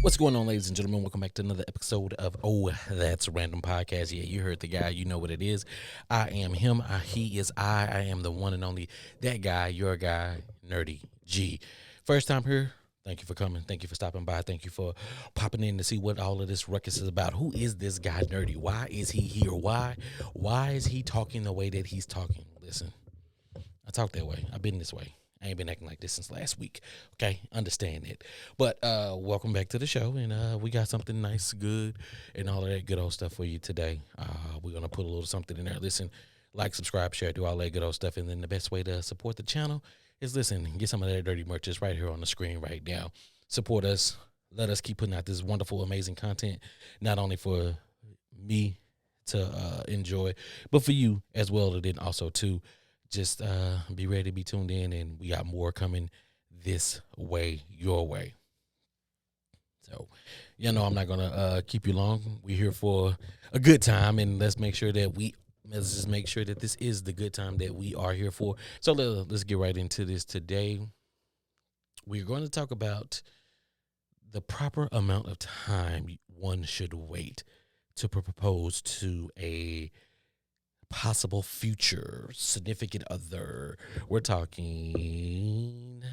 What's going on, ladies and gentlemen? Welcome back to another episode of Oh, That's Random Podcast. Yeah, you heard the guy. You know what it is. I am him. He is I. I am the one and only that guy, your guy, Nerdy G. First time here. Thank you for coming. Thank you for stopping by. Thank you for popping in to see what all of this ruckus is about. Who is this guy, Nerdy? Why is he here? Why is he talking the way that he's talking? Listen, I talk that way. I've been this way. I ain't been acting like this since last week. Okay, understand it. But welcome back to the show, and we got something nice, good, and all of that good old stuff for you today. We're gonna put a little something in there. Listen, like, subscribe, share, do all that good old stuff, and then the best way to support the channel is listen, get some of that dirty merch just right here on the screen right now. Support us. Let us keep putting out this wonderful, amazing content, not only for me to enjoy, but for you as well, and then also too. Just be ready to be tuned in, and we got more coming this way, your way. So, I'm not gonna keep you long. We're here for a good time, and let's just make sure that this is the good time that we are here for. So let's get right into this today. We're going to talk about the proper amount of time one should wait to propose to a possible future significant other. We're talking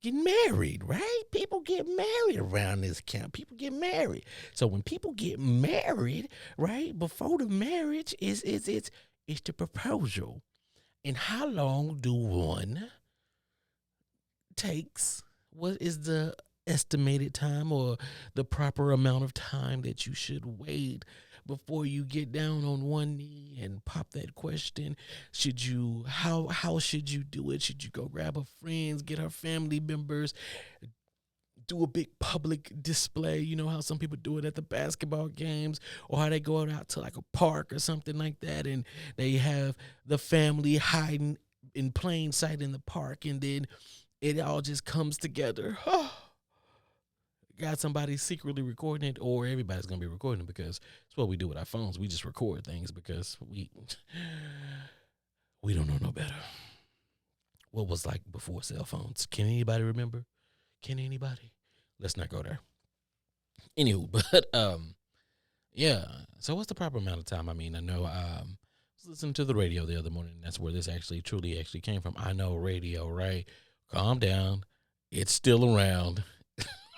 getting married, right? People get married around this camp. People get married. So when people get married, right, before the marriage is the proposal. And how long do one takes? What is the estimated time or the proper amount of time that you should wait before you get down on one knee and pop that question? How should you do it? Should you go grab her friends, get her family members, do a big public display? You know how some people do it at the basketball games, or how they go out to like a park or something like that, and they have the family hiding in plain sight in the park, and then it all just comes together. Got somebody secretly recording it, or everybody's gonna be recording it, because it's what we do with our phones. We just record things because we don't know no better. What was like before cell phones? Can anybody remember? Can anybody? Let's not go there. Anywho, but yeah. So what's the proper amount of time? I mean, I know I was listening to the radio the other morning, and that's where this truly came from. I know radio, right? Calm down. It's still around.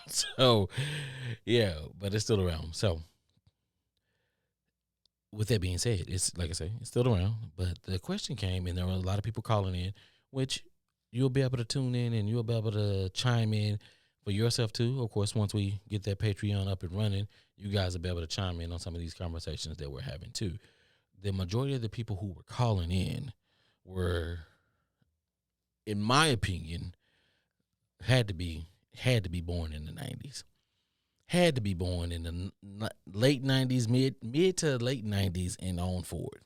So, yeah, but it's still around. So, with that being said, it's like I say, it's still around. But the question came, and there were a lot of people calling in, which you'll be able to tune in and you'll be able to chime in for yourself too. Of course, once we get that Patreon up and running, you guys will be able to chime in on some of these conversations that we're having too. The majority of the people who were calling in were, in my opinion, had to be born in the 90s. Had to be born in the late 90s, mid to late 90s and on forward.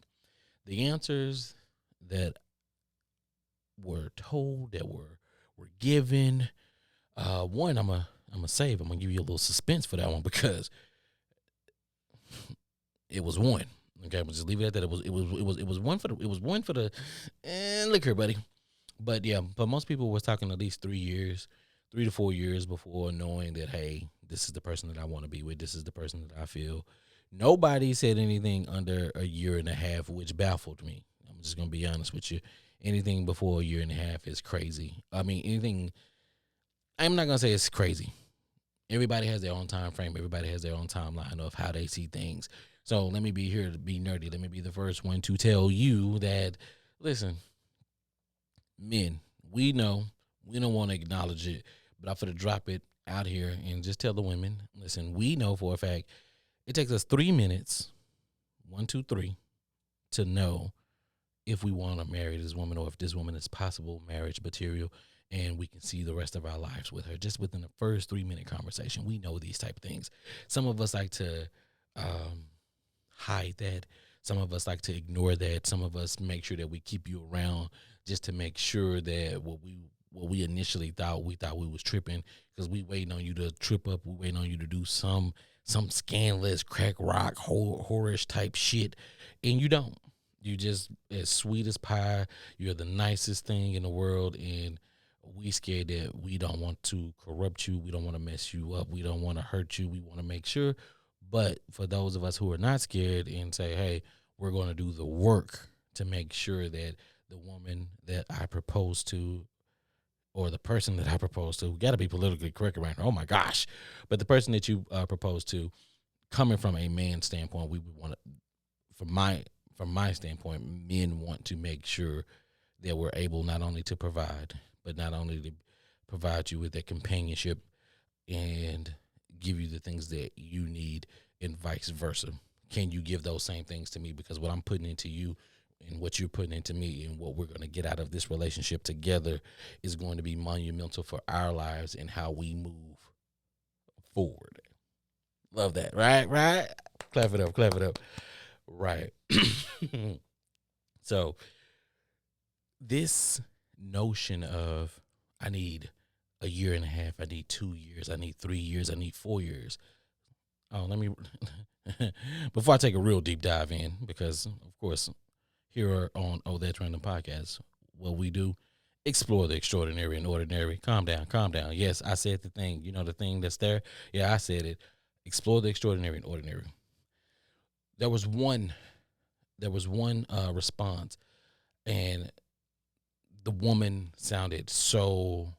The answers that were told, that were given, one I'm gonna save. I'm gonna give you a little suspense for that one, because it was one. Okay, we'll just leave it at that. It was one for the look here, buddy. But yeah, but most people was talking at least 3 to 4 years before knowing that, hey, this is the person that I want to be with. This is the person that I feel. Nobody said anything under a year and a half, which baffled me. I'm just going to be honest with you. Anything before a year and a half is crazy. I mean, I'm not going to say it's crazy. Everybody has their own time frame. Everybody has their own timeline of how they see things. So let me be here to be nerdy. Let me be the first one to tell you that, listen, men, we know, we don't want to acknowledge it, but I'm going to drop it out here and just tell the women, listen, we know for a fact it takes us 3 minutes, 1, 2, 3, to know if we want to marry this woman, or if this woman is possible marriage material, and we can see the rest of our lives with her just within the first 3-minute conversation. We know these type of things. Some of us like to hide that. Some of us like to ignore that. Some of us make sure that we keep you around just to make sure that what we initially thought we was tripping, because we waiting on you to trip up. We waiting on you to do some scandalous crack rock whorish type shit, and you don't. You just as sweet as pie. You're the nicest thing in the world, and we scared that we don't want to corrupt you, we don't want to mess you up, we don't want to hurt you, we want to make sure. But for those of us who are not scared and say, hey, we're going to do the work to make sure that the woman that I propose to, or the person that I propose to, got to be politically correct around here. Oh my gosh. But the person that you propose to, coming from a man standpoint, we would want to, from my standpoint, men want to make sure that we're able not only to provide, but not only to provide you with that companionship and give you the things that you need, and vice versa. Can you give those same things to me? Because what I'm putting into you and what you're putting into me and what we're going to get out of this relationship together is going to be monumental for our lives and how we move forward. Love that. Right, right. Clap it up, clap it up. Right. So this notion of I need a year and a half, I need 2 years, I need 3 years, I need 4 years. Oh, let me before I take a real deep dive in, because of course here on Oh That's Random Podcast, what we do, explore the extraordinary and ordinary. Calm down, calm down. Yes, I said the thing. You know the thing that's there? Yeah, I said it. Explore the extraordinary and ordinary. There was one response, and the woman sounded so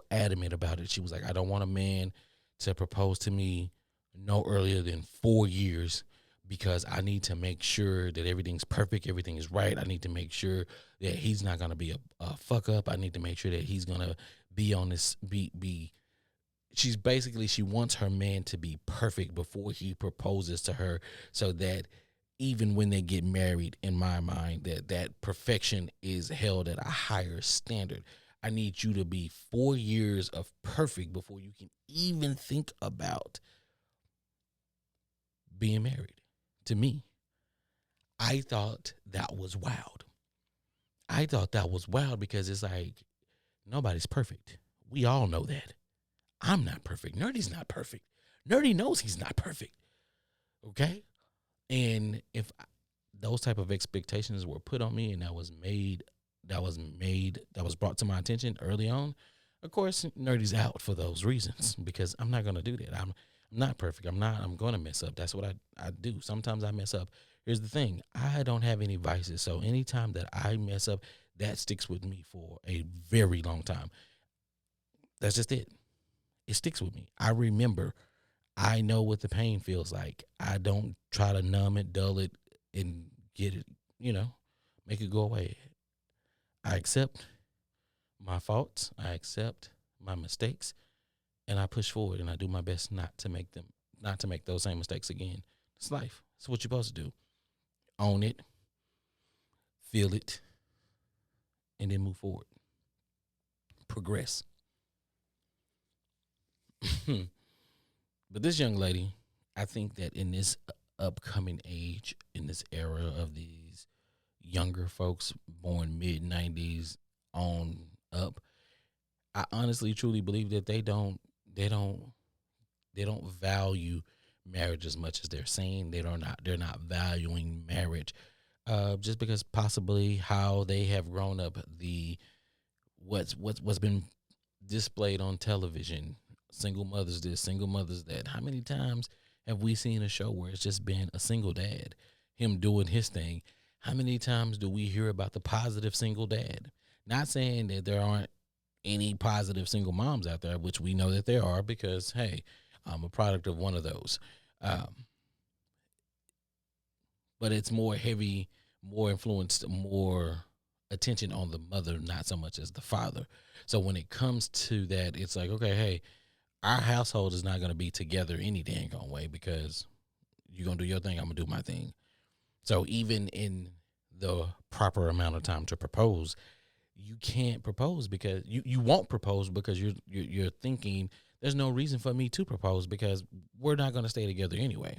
adamant about it. She was like, I don't want a man to propose to me no earlier than 4 years, because I need to make sure that everything's perfect, everything is right. I need to make sure that he's not gonna be a fuck up. I need to make sure that he's gonna be on this be she's basically, she wants her man to be perfect before he proposes to her, so that even when they get married, in my mind, that perfection is held at a higher standard. I need you to be 4 years of perfect before you can even think about being married to me. I thought that was wild. I thought that was wild because it's like, nobody's perfect. We all know that. I'm not perfect. Nerdy's not perfect. Nerdy knows he's not perfect. Okay? And if those type of expectations were put on me and that was brought to my attention early on, of course, Nerdy's out for those reasons, because I'm not going to do that. I'm not perfect. I'm going to mess up. That's what I do. Sometimes I mess up. Here's the thing. I don't have any vices. So anytime that I mess up, that sticks with me for a very long time. That's just it. It sticks with me. I remember. I know what the pain feels like. I don't try to numb it, dull it, and get it, make it go away. I accept my faults. I accept my mistakes, and I push forward, and I do my best not to make those same mistakes again. It's life. It's what you're supposed to do. Own it, feel it, and then move forward. Progress. But this young lady, I think that in this upcoming age, in this era of these younger folks born mid-90s on up, I honestly truly believe that they don't value marriage as much as they're saying. They're not valuing marriage, just because possibly how they have grown up, what's been displayed on television. Single mothers this, single mothers that. How many times have we seen a show where it's just been a single dad, him doing his thing? How many times do we hear about the positive single dad? Not saying that there aren't any positive single moms out there, which we know that there are, because, hey, I'm a product of one of those. But it's more heavy, more influenced, more attention on the mother, not so much as the father. So when it comes to that, it's like, okay, hey, our household is not going to be together any dang on way, because you're going to do your thing, I'm going to do my thing. So even in the proper amount of time to propose, you can't propose because you won't propose, because you're thinking there's no reason for me to propose, because we're not going to stay together anyway.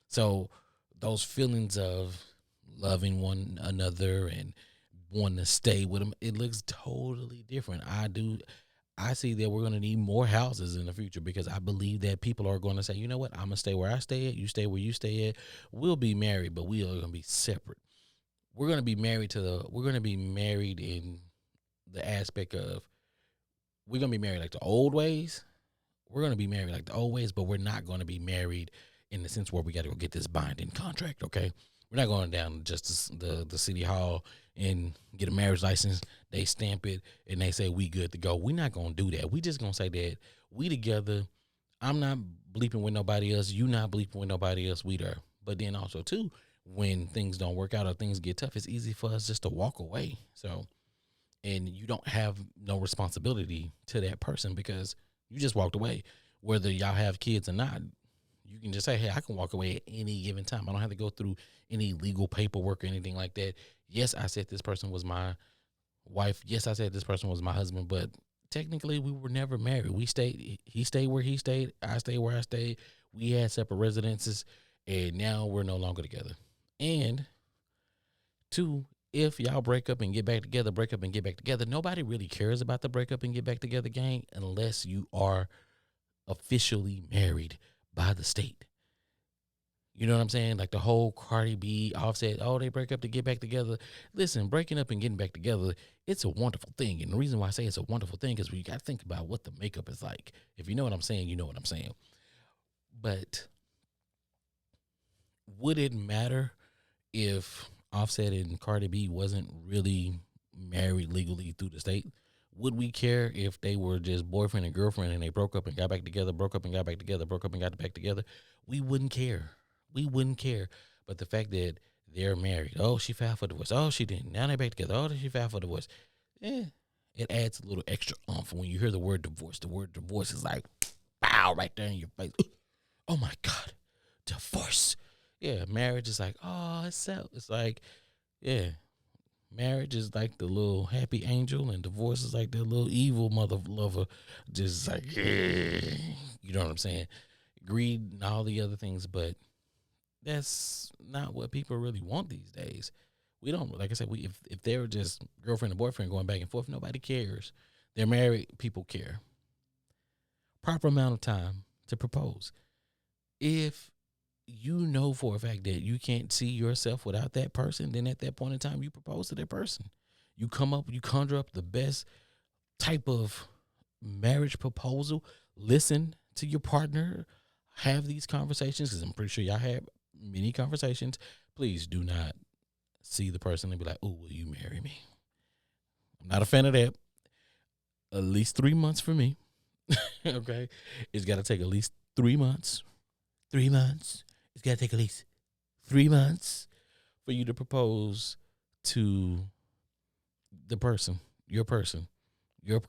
So those feelings of loving one another and wanting to stay with them, it looks totally different. I see that we're going to need more houses in the future, because I believe that people are going to say, you know what, I'm going to stay where I stay at, you stay where you stay at. We'll be married, but we are going to be separate. We're going to be married in the aspect of we're gonna be married like the old ways. We're gonna be married like the old ways, but we're not gonna be married in the sense where we got to go get this binding contract. Okay, we're not going down to just the city hall and get a marriage license. They stamp it and they say we good to go. We're not gonna do that. We just gonna say that we together. I'm not bleeping with nobody else. You not bleeping with nobody else. We there. But then also too, when things don't work out or things get tough, it's easy for us just to walk away. So, and you don't have no responsibility to that person because you just walked away. Whether y'all have kids or not, you can just say, hey, I can walk away at any given time. I don't have to go through any legal paperwork or anything like that. Yes, I said this person was my wife. Yes, I said this person was my husband, but technically we were never married. He stayed where he stayed. I stayed where I stayed. We had separate residences, and now we're no longer together. And two, if y'all break up and get back together, break up and get back together, nobody really cares about the break up and get back together gang unless you are officially married by the state. You know what I'm saying? Like the whole Cardi B, Offset, oh, they break up to get back together. Listen, breaking up and getting back together, it's a wonderful thing. And the reason why I say it's a wonderful thing is we got to think about what the makeup is like. If you know what I'm saying, you know what I'm saying. But would it matter if Offset and Cardi B wasn't really married legally through the state? Would we care if they were just boyfriend and girlfriend and they broke up and got back together, broke up and got back together, broke up and got back together? We wouldn't care. We wouldn't care. But the fact that they're married, oh, she filed for divorce. Oh, she didn't. Now they're back together. Oh, she filed for divorce. Eh, it adds a little extra oomph when you hear the word divorce. The word divorce is like, pow, right there in your face. Oh my God, divorce. Yeah, marriage is like, oh, it's like, yeah, marriage is like the little happy angel, and divorce is like the little evil mother lover. Just like, yeah. You know what I'm saying? Greed and all the other things, but that's not what people really want these days. We don't, like I said, if they're just girlfriend and boyfriend going back and forth, nobody cares. They're married, people care. Proper amount of time to propose. If you know for a fact that you can't see yourself without that person, then at that point in time, you propose to that person. You conjure up the best type of marriage proposal. Listen to your partner, have these conversations, because I'm pretty sure y'all have many conversations. Please do not see the person and be like, oh, will you marry me? I'm not a fan of that. At least 3 months for me. Okay. It's got to take at least 3 months. 3 months. It's got to take at least 3 months for you to propose to the person, your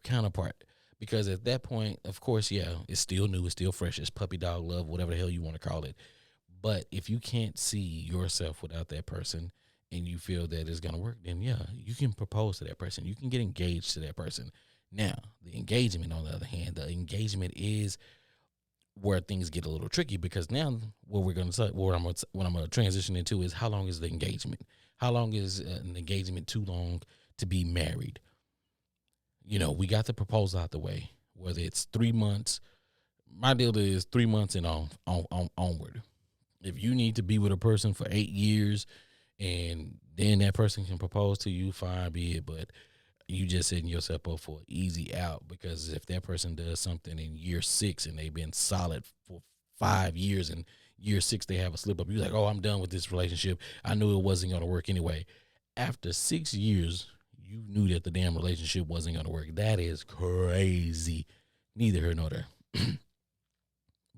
counterpart. Because at that point, of course, yeah, it's still new, it's still fresh, it's puppy dog love, whatever the hell you want to call it. But if you can't see yourself without that person and you feel that it's going to work, then yeah, you can propose to that person. You can get engaged to that person. Now, the engagement, on the other hand, the engagement is where things get a little tricky, because now what we're going to say, what I'm going to transition into is, how long is the engagement? How long is an engagement too long to be married? You know, we got the proposal out the way, whether it's 3 months. My deal is 3 months and onward. If you need to be with a person for 8 years and then that person can propose to you, fine, be it. But you just setting yourself up for an easy out, because if that person does something in year 6 and they've been solid for 5 years, and year 6 they have a slip up, you're like, oh, I'm done with this relationship. I knew it wasn't going to work anyway. After 6 years, you knew that the damn relationship wasn't going to work. That is crazy. Neither here nor there.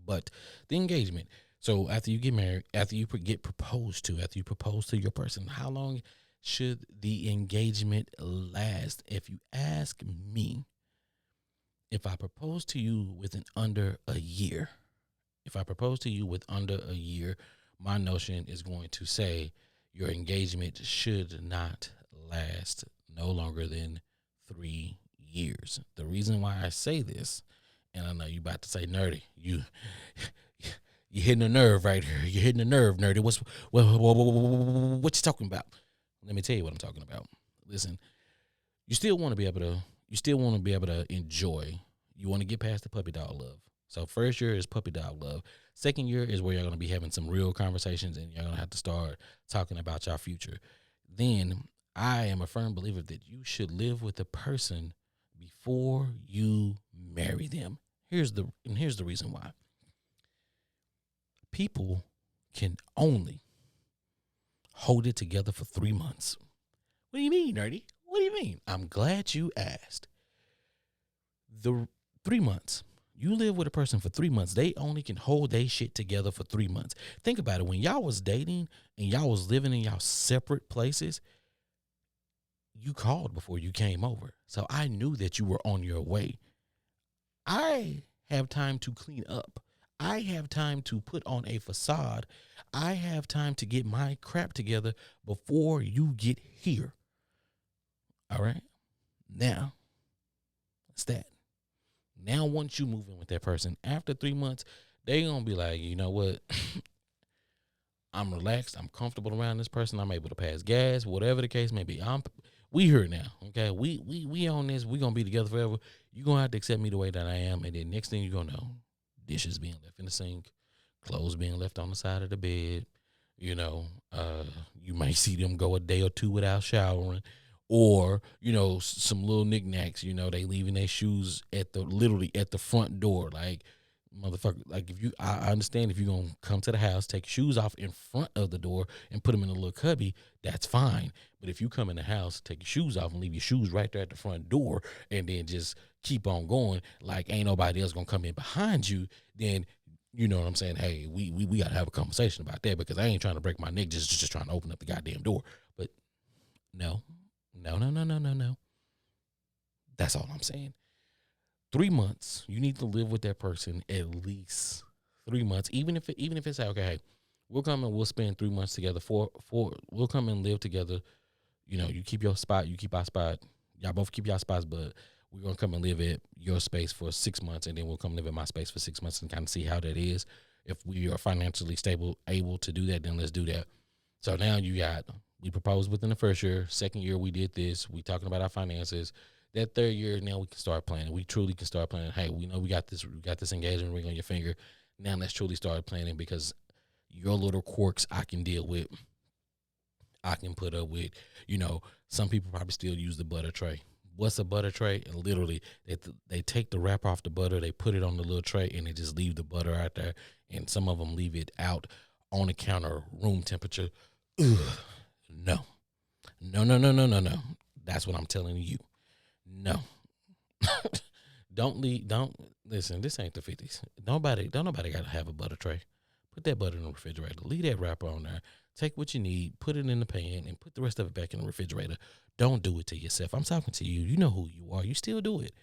But the engagement. So after you get married, after you get proposed to, after you propose to your person, how long should the engagement last? If you ask me, if I propose to you within under a year, my notion is going to say your engagement should not last no longer than 3 years. The reason why I say this, and I know you about to say, nerdy, you're hitting a nerve right here. You're hitting a nerve, nerdy. What you talking about? Let me tell you what I'm talking about. Listen, you still want to be able to enjoy. You want to get past the puppy dog love. So first year is puppy dog love. Second year is where you're going to be having some real conversations, and you're going to have to start talking about your future. Then I am a firm believer that you should live with a person before you marry them. Here's the reason why. People can only hold it together for 3 months. What do you mean, nerdy? What do you mean? I'm glad you asked. The 3 months. You live with a person for 3 months. They only can hold their shit together for 3 months. Think about it. When y'all was dating and y'all was living in y'all separate places, you called before you came over. So I knew that you were on your way. I have time to clean up. I have time to put on a facade. I have time to get my crap together before you get here. All right? Now, it's that. Now, once you move in with that person, after 3 months, they going to be like, you know what? I'm relaxed. I'm comfortable around this person. I'm able to pass gas, whatever the case may be. We here now, okay? We on this. We gonna be together forever. You gonna have to accept me the way that I am, and then next thing you gonna know, dishes being left in the sink, clothes being left on the side of the bed. You know, you might see them go a day or two without showering, or some little knickknacks. They leaving their shoes literally at the front door, like. Motherfucker, like I understand if you're gonna come to the house, take your shoes off in front of the door and put them in a little cubby, that's fine. But if you come in the house, take your shoes off and leave your shoes right there at the front door, and then just keep on going, like ain't nobody else gonna come in behind you, then you know what I'm saying? Hey, we gotta have a conversation about that, because I ain't trying to break my neck just trying to open up the goddamn door. But no, no, no, no, no, no, no. That's all I'm saying. 3 months, you need to live with that person at least 3 months. Even if it's like, okay, hey, we'll come and we'll spend 3 months together. We'll come and live together. You keep your spot, you keep our spot. Y'all both keep y'all spots, but we're gonna come and live at your space for 6 months, and then we'll come live at my space for 6 months and kind of see how that is. If we are financially stable, able to do that, then let's do that. So now we proposed within the first year. Second year, we did this. We talking about our finances. That third year, now we can start planning. We truly can start planning. Hey, we know we got this engagement ring on your finger. Now let's truly start planning, because your little quirks I can deal with. I can put up with. Some people probably still use the butter tray. What's a butter tray? And literally, they take the wrapper off the butter, they put it on the little tray, and they just leave the butter out there. And some of them leave it out on the counter, room temperature. Ugh, no. No, no, no, no, no, no. That's what I'm telling you. No. Don't listen, this ain't the 50s. Don't nobody gotta have a butter tray. Put that butter in the refrigerator. Leave that wrapper on there. Take what you need, put it in the pan, and put the rest of it back in the refrigerator. Don't do it to yourself. I'm talking to you. You know who you are. You still do it.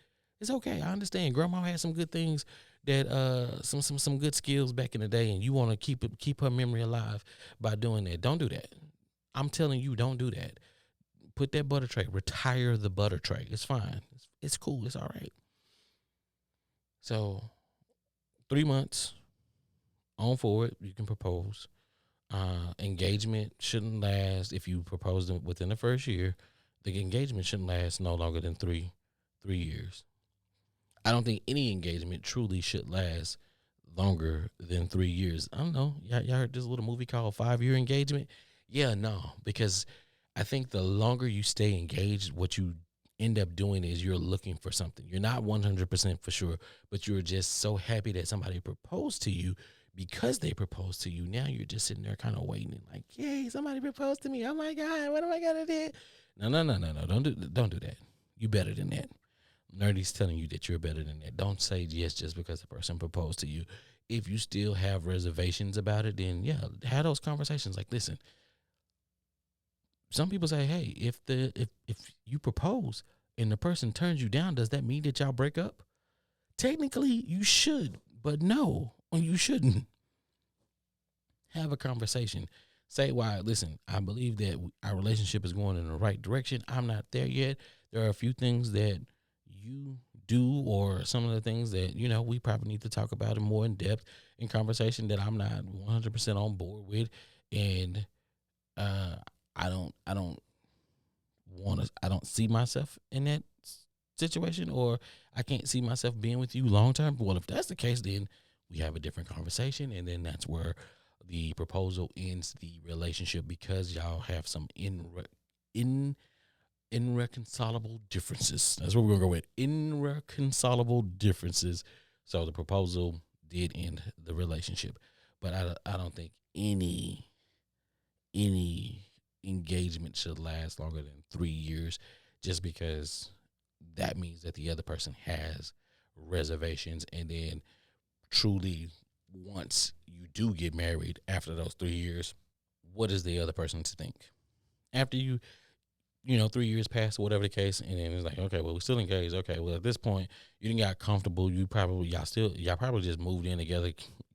It's okay. I understand. Grandma had some good things that some good skills back in the day, and you want to keep her memory alive by doing that. Don't do that. I'm telling you, don't do that. Put that butter tray. Retire the butter tray. It's fine. It's cool. It's all right. So 3 months on forward, you can propose. Engagement shouldn't last, if you propose them within the first year, the engagement shouldn't last no longer than 3 years. I don't think any engagement truly should last longer than 3 years. I don't know. Y'all heard this little movie called 5-Year Engagement? Yeah, no, because I think the longer you stay engaged, what you end up doing is you're looking for something. You're not 100% for sure, but you're just so happy that somebody proposed to you. Because they proposed to you, now you're just sitting there kind of waiting, and like, yay, somebody proposed to me. Oh my God, what am I gonna do? No. Don't do that. You better than that. Nerdy's telling you that you're better than that. Don't say yes just because the person proposed to you. If you still have reservations about it, then yeah, have those conversations. Like, listen, some people say, hey, if you propose and the person turns you down, does that mean that y'all break up? Technically, you should, but no, you shouldn't. Have a conversation. Say why. Listen, I believe that our relationship is going in the right direction. I'm not there yet. There are a few things that you do, or some of the things that we probably need to talk about in more in depth in conversation that I'm not 100% on board with, and I don't see myself in that situation, or I can't see myself being with you long term. Well, if that's the case, then we have a different conversation, and then that's where the proposal ends the relationship, because y'all have some in irreconcilable differences. That's what we're gonna go with. Irreconcilable differences. So the proposal did end the relationship, but I don't think any engagement should last longer than 3 years, just because that means that the other person has reservations, and then truly, once you do get married after those 3 years, what is the other person to think after you 3 years pass, whatever the case, and then it's like, okay, well, we're still engaged. Okay, well, at this point, you didn't got comfortable. Y'all probably just moved in together,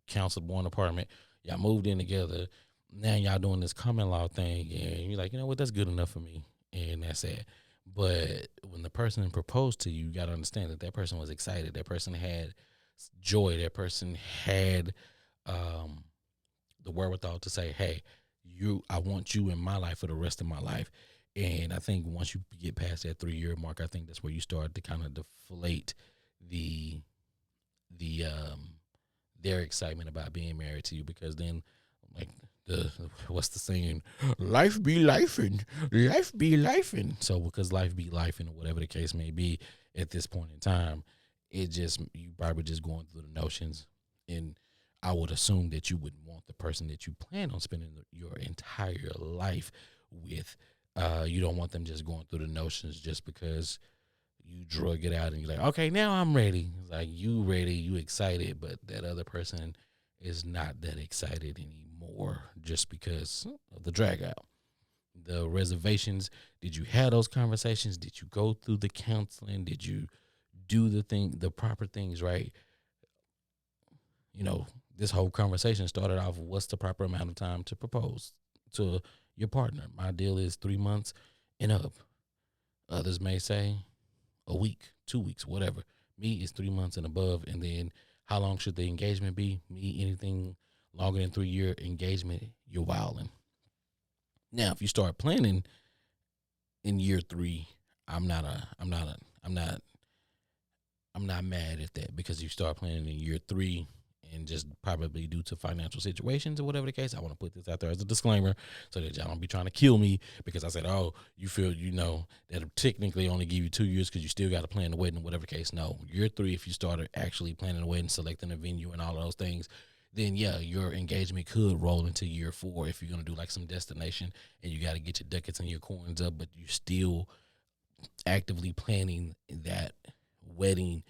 counseled one apartment. Y'all moved in together. Now y'all doing this common law thing, and you're like, you know what, that's good enough for me, and that's it. But when the person proposed to you, you got to understand that that person was excited. That person had joy. That person had um, the wherewithal to say, "Hey, I want you in my life for the rest of my life." And I think once you get past that 3 year mark, I think that's where you start to kind of deflate the the their excitement about being married to you, because then, like, the what's the saying, life be lifing, life be lifing. So because life be lifing, or whatever the case may be, at this point in time, it just, you probably just going through the notions. And I would assume that you wouldn't want the person that you plan on spending your entire life with. You don't want them just going through the notions just because you drug it out and you're like, okay, now I'm ready. It's like, you ready, you excited, but that other person is not that excited anymore just because of the drag out. The reservations, did you have those conversations? Did you go through the counseling? Did you do the proper things, right? You know, this whole conversation started off with, what's the proper amount of time to propose to your partner? My deal is 3 months and up. Others may say a week, 2 weeks, whatever. Me is 3 months and above. And then how long should the engagement be? Me, anything longer than 3 year engagement, you're wilding. Now, if you start planning in year three, I'm not a, I'm not a, I'm not, I'm not mad at that, because you start planning in year three, and just probably due to financial situations or whatever the case. I want to put this out there as a disclaimer so that y'all don't be trying to kill me because I said, oh, you feel, that technically only give you 2 years because you still got to plan the wedding, whatever the case. No, year three, if you started actually planning the wedding, selecting a venue and all of those things, then yeah, your engagement could roll into year four if you're going to do like some destination and you got to get your ducats and your coins up, but you still actively planning that wedding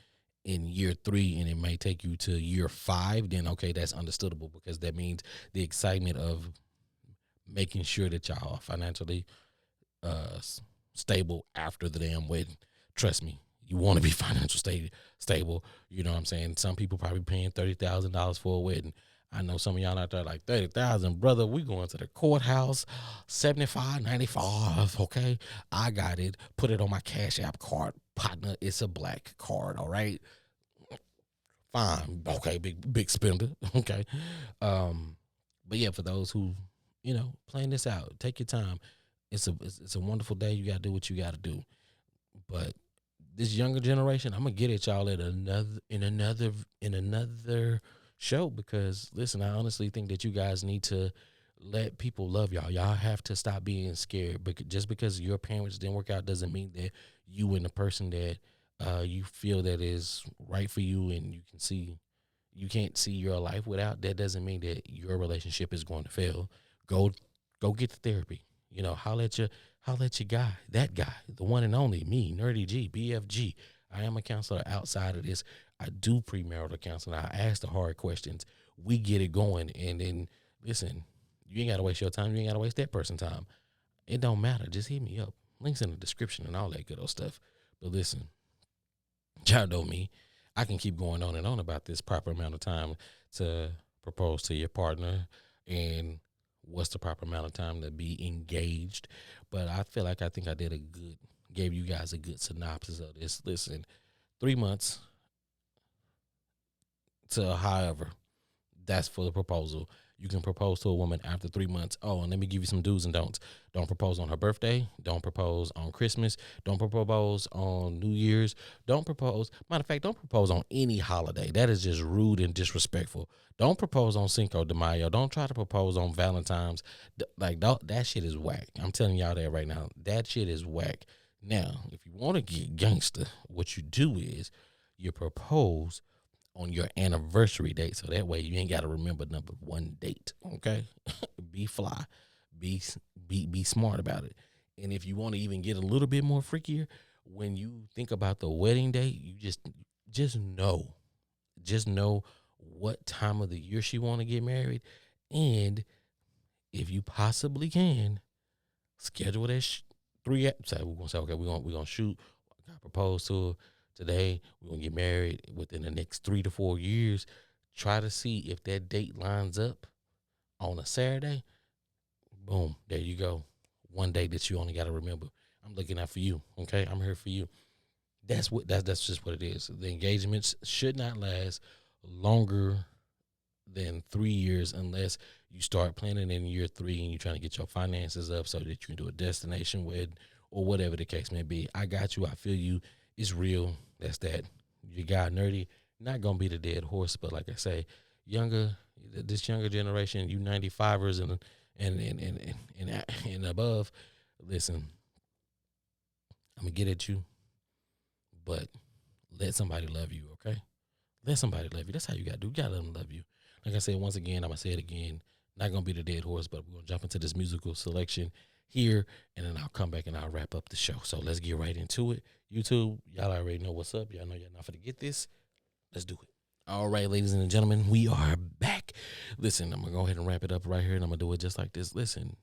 in year three, and it may take you to year five, then okay, that's understandable, because that means the excitement of making sure that y'all are financially uh stable after the damn wedding. Trust me, you want to be financial stable. You know what I'm saying? Some people probably paying $30,000 for a wedding. I know some of y'all out there like, 30,000, brother. We going to the courthouse, 75.95. Okay, I got it. Put it on my Cash App card, partner. It's a black card. All right, fine. Okay, big spender. Okay, but yeah, for those who plan this out, take your time. It's a wonderful day. You gotta do what you gotta do. But this younger generation, I'm gonna get at y'all at another show, because listen, I honestly think that you guys need to let people love y'all. Y'all have to stop being scared. But just because your parents didn't work out doesn't mean that you and the person that you feel that is right for you, and you can't see your life without, that doesn't mean that your relationship is going to fail. Go get the therapy. Holler at your guy, that guy, the one and only me, Nerdy G, BFG. I am a counselor outside of this. I do premarital counseling. I ask the hard questions. We get it going. And then, listen, you ain't got to waste your time. You ain't got to waste that person's time. It don't matter. Just hit me up. Links in the description and all that good old stuff. But listen, y'all know me. I can keep going on and on about this proper amount of time to propose to your partner, and what's the proper amount of time to be engaged. But I think I gave you guys a good synopsis of this. Listen, 3 months to however, That's for the proposal. You can propose to a woman after 3 months. Oh, and let me give you some do's and don'ts. Don't propose on her birthday. Don't propose on Christmas. Don't propose on New Year's. Don't propose. Matter of fact, don't propose on any holiday. That is just rude and disrespectful. Don't propose on Cinco de Mayo. Don't try to propose on Valentine's. Like that shit is whack. I'm telling y'all that right now. That shit is whack. Now, if you want to get gangster, what you do is you propose on your anniversary date, so that way you ain't got to remember number one date. Okay, be fly, be be smart about it. And if you want to even get a little bit more freakier, when you think about the wedding date, you just know, just know what time of the year she want to get married, and if you possibly can, schedule that 3. So we're gonna say, okay, we're gonna shoot. I propose to her today. We're gonna get married within the next 3 to 4 years. Try to see if that date lines up on a Saturday. Boom, there you go. One day that you only got to remember. I'm looking out for you. Okay, I'm here for you. That's just what it is. The engagements should not last longer than 3 years unless you start planning in year 3 and you're trying to get your finances up so that you can do a destination wedding or whatever the case may be. I got you. I feel you. It's real. That's that. Your guy nerdy, not gonna be the dead horse, but like I say, this younger generation, you 95ers and above. Listen, I'm gonna get at you, but let somebody love you. Okay, let somebody love you. That's how you gotta do. You gotta let them love you. Like I said, once again, I'm gonna say it again. Not gonna be the dead horse, but we're gonna jump into this musical selection here, and then I'll come back and I'll wrap up the show. So let's get right into it. YouTube, y'all already know what's up. Y'all know y'all not gonna get this. Let's do it. All right, ladies and gentlemen, we are back. Listen, I'm gonna go ahead and wrap it up right here, and I'm gonna do it just like this. Listen,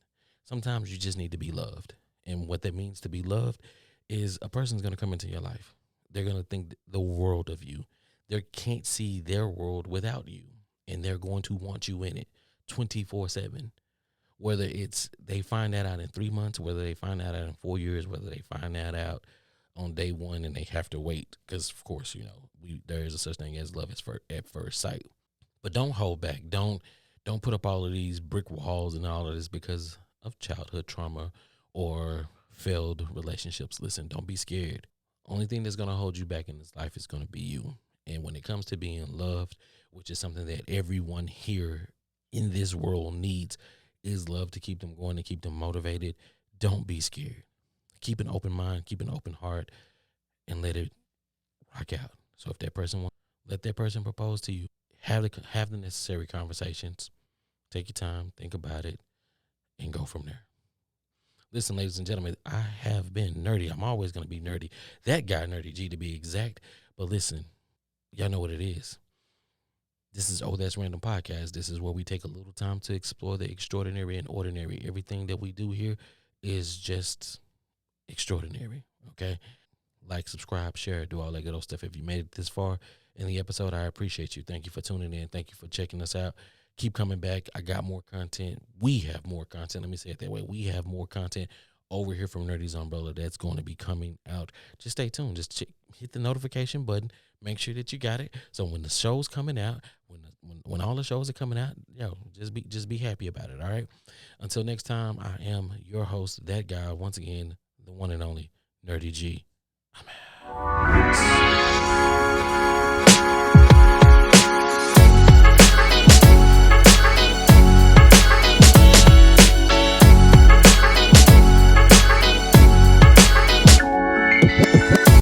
sometimes you just need to be loved, and what that means to be loved is a person's gonna come into your life. They're gonna think the world of you. They can't see their world without you, and they're going to want you in it 24/7. Whether it's they find that out in 3 months, whether they find that out in 4 years, whether they find that out on day one and they have to wait, because of course, there is a such thing as love at first sight. But don't hold back. Don't put up all of these brick walls and all of this because of childhood trauma or failed relationships. Listen, don't be scared. Only thing that's gonna hold you back in this life is gonna be you. And when it comes to being loved, which is something that everyone here in this world needs, is love to keep them going, to keep them motivated. Don't be scared. Keep an open mind, keep an open heart, and let it rock out. So if that person wants, let that person propose to you. Have the necessary conversations. Take your time, think about it, and go from there. Listen, ladies and gentlemen, I have been nerdy. I'm always going to be nerdy. That guy, Nerdy G, to be exact. But listen, y'all know what it is. This is That's Random Podcast. This is where we take a little time to explore the extraordinary and ordinary. Everything that we do here is just extraordinary, okay? Like, subscribe, share, do all that good old stuff. If you made it this far in the episode, I appreciate you. Thank you for tuning in. Thank you for checking us out. Keep coming back. I got more content. We have more content. Let me say it that way. We have more content over here from Nerdy's Umbrella that's going to be coming out. Just stay tuned. Just hit the notification button. Make sure that you got it. So when the show's coming out, when all the shows are coming out, just be happy about it. All right. Until next time, I am your host, that guy, once again, the one and only Nerdy G. I'm out.